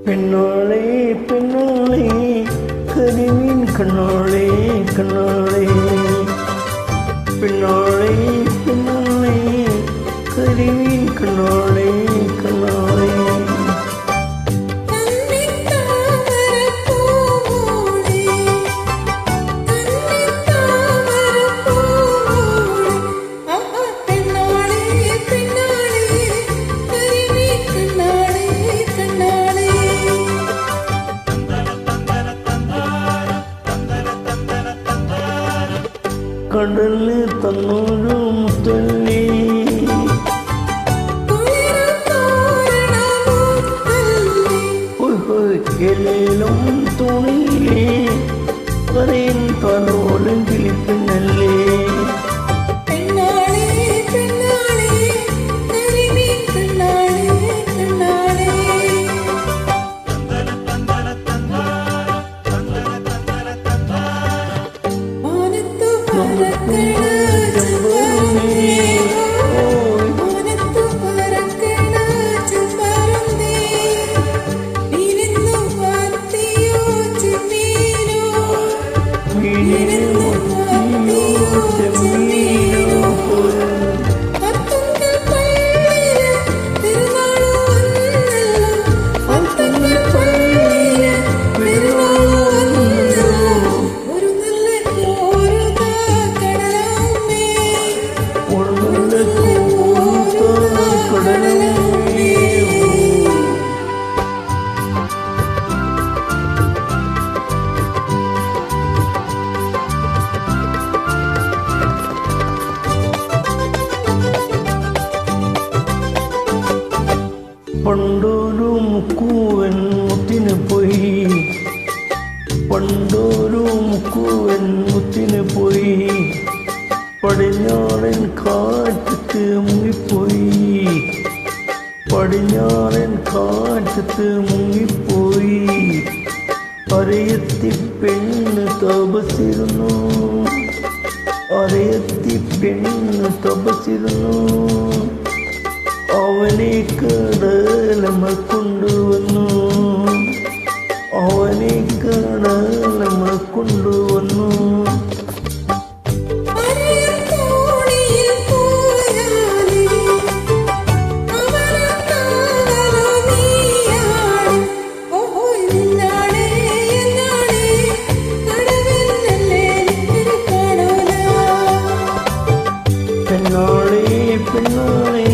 പെണ്ണോളെ പെണ്ണോളെ കരിമീൻ കണ്ണോളെ കണ്ണോളെ പെണ്ണോളെ പെണ്ണോളെ കരിമീൻ കണ്ണോളെ കണ്ണോളെ കടലിൽ തന്നൊരു മുത്തല്ലേ എല്ലും തുണിയേ കരയിൻ കലോലും കിളിപ്പിന്നല്ലേ പണ്ടൊരു മുക്കുവൻ മുത്തിന് പോയി പണ്ടൊരു മുക്കുവൻ മുത്തിന് പോയി പടിഞ്ഞാറൻ കാറ്റത്ത് മുങ്ങിപ്പോയി പടിഞ്ഞാറൻ കാറ്റത്ത് മുങ്ങിപ്പോയി അരയത്തി പെണ്ണ് തപസിരുന്നു അരയത്തി പെണ്ണ് തപസിരുന്നു അവനെ കടലമ്മ കൊണ്ടുവന്നു അവനെ കടലമ്മ കൊണ്ടുവന്നു പെണ്ണോളെ പെണ്ണോളെ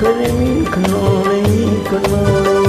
കരിമീൻ കണ്ണോളെ കണ്ണോളെ